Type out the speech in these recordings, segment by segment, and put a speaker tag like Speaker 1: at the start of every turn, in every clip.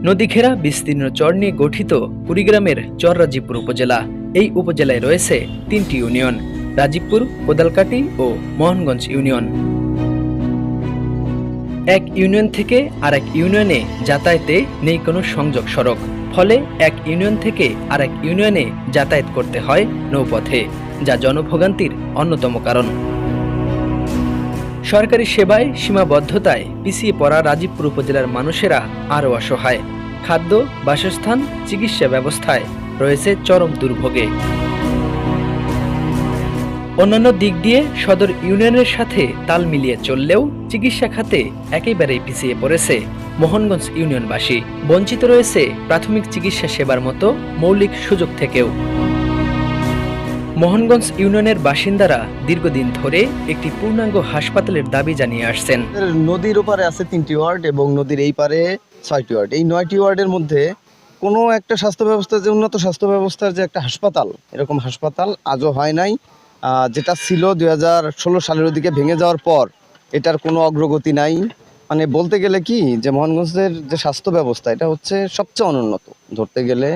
Speaker 1: নদী ঘেরা বিস্তীর্ণ চর নিয়ে গঠিত কুড়িগ্রামের চর রাজীবপুর উপজেলা। এই উপজেলায় রয়েছে 3টি ইউনিয়ন: রাজীবপুর, কোদালকাটি ও মোহনগঞ্জ ইউনিয়ন। এক ইউনিয়ন থেকে আরেক ইউনিয়নে যাতায়াতে নেই কোনো সংযোগ সড়ক, ফলে এক ইউনিয়ন থেকে আরেক ইউনিয়নে যাতায়াত করতে হয় নৌপথে, যা জনভোগান্তির অন্যতম কারণ। সরকারি সেবায় সীমাবদ্ধতায় পিছিয়ে পড়া রাজীবপুর উপজেলার মানুষেরা আরও অসহায়। খাদ্য, বাসস্থান, চিকিৎসা ব্যবস্থায় রয়েছে চরম দুর্ভোগে। অন্যান্য দিক দিয়ে সদর ইউনিয়নের সাথে তাল মিলিয়ে চললেও চিকিৎসা খাতে একেবারেই পিছিয়ে পড়েছে মোহনগঞ্জ ইউনিয়নবাসী। বঞ্চিত রয়েছে প্রাথমিক চিকিৎসা সেবার মতো মৌলিক সুযোগ থেকেও। মোহনগঞ্জ ইউনিয়নের বাসিন্দারা দীর্ঘদিন ধরে একটি পূর্ণাঙ্গ হাসপাতালের দাবি জানিয়ে আসছেন।
Speaker 2: নদীর ওপারে আছে 3টি ওয়ার্ড এবং নদীর এই পারে 6টি ওয়ার্ড। এই 9টি ওয়ার্ডের মধ্যে কোনো একটা স্বাস্থ্য ব্যবস্থা, যে উন্নত স্বাস্থ্য ব্যবস্থার যে একটা হাসপাতাল, এরকম হাসপাতাল আজও হয় নাই। যেটা ছিল 2016 সালের দিকে ভেঙে যাওয়ার পর এটার কোনো অগ্রগতি নাই। মানে বলতে গেলে কি, যে মোহনগঞ্জের যে স্বাস্থ্য ব্যবস্থা এটা হচ্ছে সবচেয়ে অনুন্নত ধরতে গেলে।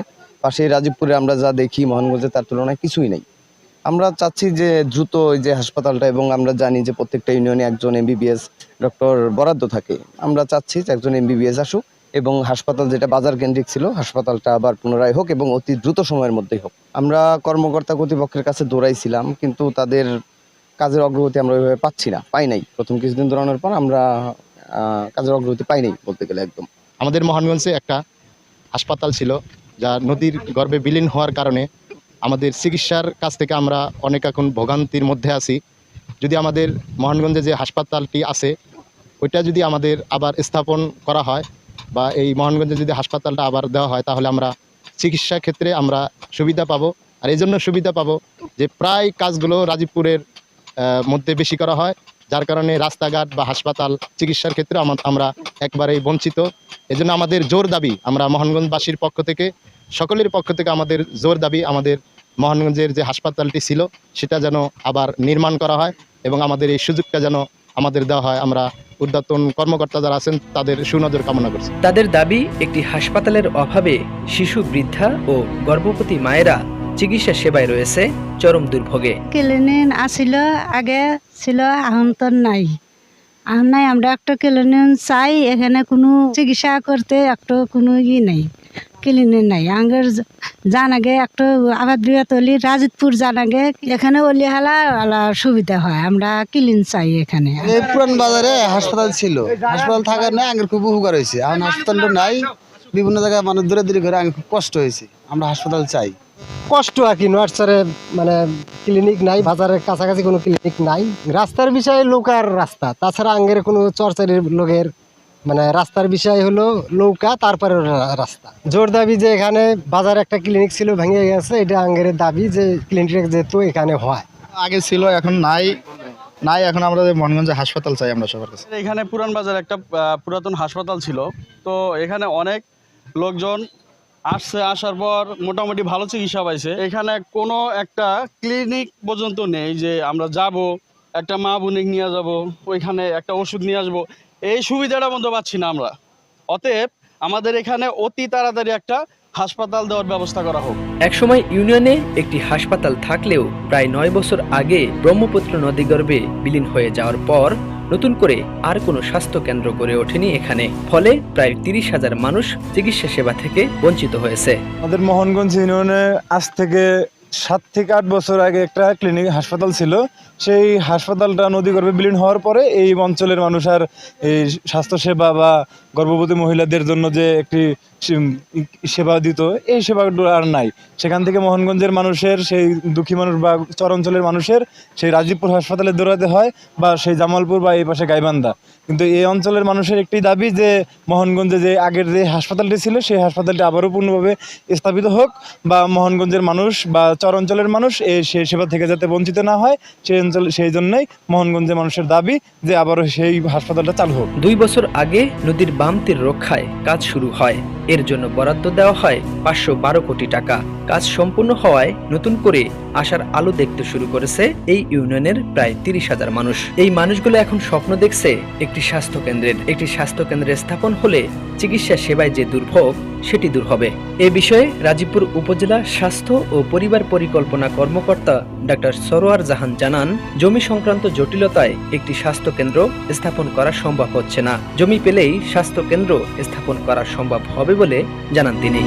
Speaker 2: পাশে রাজীবপুরে আমরা যা দেখি, মোহনগঞ্জে তার তুলনায় কিছুই নেই। আমরা চাচ্ছি যে দ্রুত ওই যে হাসপাতালটা, এবং আমরা জানি যে প্রত্যেকটা ইউনিয়নে একজন MBBS ডক্টর বরাদ্দ থাকে। আমরা চাচ্ছি যে একজন MBBS আসুক এবং হাসপাতাল যেটা বাজার কেন্দ্রিক ছিল, হাসপাতালটা আবার পুনরায় হোক এবং অতি দ্রুত সময়ের মধ্যেই হোক। আমরা কর্মকর্তা কর্তৃপক্ষের কাছে দৌড়াইছিলাম, কিন্তু তাদের কাজের অগ্রগতি আমরা ওইভাবে পাই নাই। প্রথম কিছুদিন দৌড়ানোর পর আমরা কাজের অগ্রগতি পাই নাই বলতে গেলে একদম।
Speaker 3: আমাদের মোহনগঞ্জে একটা হাসপাতাল ছিল, যা নদীর গর্ভে বিলীন হওয়ার কারণে আমাদের চিকিৎসার কাছ থেকে আমরা অনেক এখন ভোগান্তির মধ্যে আছি। যদি আমাদের মোহনগঞ্জে যে হাসপাতালটি আছে ওইটা যদি আমাদের আবার স্থাপন করা হয়, বা এই মোহনগঞ্জে যদি হাসপাতালটা আবার দেওয়া হয়, তাহলে আমরা চিকিৎসা ক্ষেত্রে আমরা সুবিধা পাবো। আর এই জন্য সুবিধা পাবো যে প্রায় কাজগুলো রাজীবপুরের মধ্যে বেশি করা হয়, যার কারণে রাস্তাঘাট বা হাসপাতাল চিকিৎসার ক্ষেত্রে আমরা একবারেই বঞ্চিত। এজন্য আমাদের জোর দাবি, আমরা মোহনগঞ্জবাসীর পক্ষ থেকে, সকলের পক্ষ থেকে আমাদের জোর দাবি, আমাদের মোহনগঞ্জের যে হাসপাতালটি ছিল সেটা যেন আবার নির্মাণ করা হয় এবং আমাদের এই সুযোগটা যেন আমাদের দেওয়া হয়। আমরা ঊর্ধ্বতন কর্মকর্তা যারা আছেন তাদের সুনজর কামনা করছি।
Speaker 1: তাদের দাবি, একটি হাসপাতালের অভাবে শিশু, বৃদ্ধা ও গর্ভবতী মায়েরা চিকিৎসা সেবায় রয়েছে চরম দুর্ভোগে।
Speaker 4: ক্লিনিক আসিল, আগে ছিল, এখন তো নাই। এখন নাই, আমরা একটা ক্লিনিক চাই। এখানে কোনো চিকিৎসা করতে একটা কোনো নাই, ক্লিনিক নাই। আগে জানাগে একটা আবার বৃহত্তলি রাজীবপুর জানাগে, এখানে অলিহালা সুবিধা হয়। আমরা ক্লিনিক চাই এখানে।
Speaker 2: পুরান বাজারে হাসপাতাল ছিল, হাসপাতাল থাকার নাই আগের খুব উপকার হয়েছে। এখন হাসপাতালটা নাই, বিভিন্ন জায়গায় মানুষ দূরে দূরে করে আগে খুব কষ্ট হয়েছে। আমরা হাসপাতাল চাই।
Speaker 5: কষ্ট আর কি, নোয়ারচরে মানে ক্লিনিক নাই, বাজারের কাছাকাছি কোনো ক্লিনিক নাই। রাস্তার বিষয়ে নৌকার রাস্তা, তাছাড়া আঙ্গের কোনো চরচারির লোকের মানে রাস্তার বিষয় হলো নৌকা, তারপরে রাস্তা। জোর দাবি যে এখানে বাজারে একটা ক্লিনিক ছিল, ভেঙে গেছে। এটা আঙ্গের দাবি যে ক্লিনিক যেহেতু এখানে হয়।
Speaker 6: আগে ছিল, এখন নাই। এখন আমরা মোহনগঞ্জে হাসপাতাল চাই আমরা সবার কাছে।
Speaker 7: এখানে পুরান বাজার একটা পুরাতন হাসপাতাল ছিল, তো এখানে অনেক লোকজন আসছে, আসার পর মোটামুটি ভালো চিকিৎসা পাইছে। এখানে কোনো একটা ক্লিনিক পর্যন্ত নেই যে আমরা যাব, একটা মা বোনিক নিয়ে যাব, ওইখানে একটা ওষুধ নিয়ে আসবো, এই সুবিধাটা বন্ধ পাচ্ছি না আমরা। অতএব আমাদের এখানে অতি তাড়াতাড়ি একটা হাসপাতাল দেওয়ার ব্যবস্থা করা হোক।
Speaker 1: একসময় ইউনিয়নে একটি হাসপাতাল থাকলেও প্রায় 9 বছর আগে ব্রহ্মপুত্র নদীগর্ভে বিলীন হয়ে যাওয়ার পর নতুন করে আর কোনো স্বাস্থ্য কেন্দ্র গড়ে ওঠেনি এখানে। ফলে প্রায় 30,000 মানুষ চিকিৎসা সেবা থেকে বঞ্চিত হয়েছে।
Speaker 8: আমাদের মোহনগঞ্জ ইউনিয়নে আজ থেকে 7 থেকে 8 বছর আগে একটা ক্লিনিক হাসপাতাল ছিল। সেই হাসপাতালটা নদীগর্ভে বিলীন হওয়ার পরে এই অঞ্চলের মানুষ আর এই স্বাস্থ্যসেবা বা গর্ভবতী মহিলাদের জন্য যে একটি সেবা দিত, এই সেবাগুলো আর নাই। সেখান থেকে মোহনগঞ্জের মানুষের, সেই দুঃখী মানুষ বা চর অঞ্চলের মানুষের সেই রাজীবপুর হাসপাতালে দৌড়াতে হয়, বা সেই জামালপুর বা এই পাশে গাইবান্ধা। কিন্তু এই অঞ্চলের মানুষের একটি দাবি যে মোহনগঞ্জে যে আগের যে হাসপাতালটি ছিল সেই হাসপাতালটি আবারও পূর্ণভাবে স্থাপিত হোক, বা মোহনগঞ্জের মানুষ বা চর অঞ্চলের মানুষ সেই সেবা থেকে যাতে বঞ্চিত না হয়, সেই জন্যই মোহনগঞ্জের মানুষের দাবি যে আবারও সেই হাসপাতালটা চালু হোক।
Speaker 1: 2 বছর আগে নদীর বাম তীর রক্ষায় কাজ শুরু হয়। এর জন্য বরাদ্দ দেওয়া হয় 512 কোটি টাকা। কাজ সম্পূর্ণ হওয়ায় নতুন করে আশার আলো দেখতে শুরু করেছে এই ইউনিয়নের প্রায় 30,000 মানুষ। এই মানুষগুলো এখন স্বপ্ন দেখছে একটি স্বাস্থ্য কেন্দ্রের স্থাপন হলে চিকিৎসা সেবায় যে দুর্ভোগ সেটি দূর হবে। এ বিষয়ে রাজীবপুর উপজেলা স্বাস্থ্য ও পরিবার পরিকল্পনা কর্মকর্তা ডাক্তার সরোয়ার জাহান জানান, জমি সংক্রান্ত জটিলতায় একটি স্বাস্থ্য কেন্দ্র স্থাপন করা সম্ভব হচ্ছে না। জমি পেলেই স্বাস্থ্য কেন্দ্র স্থাপন করা সম্ভব হবে বলে জানান তিনি।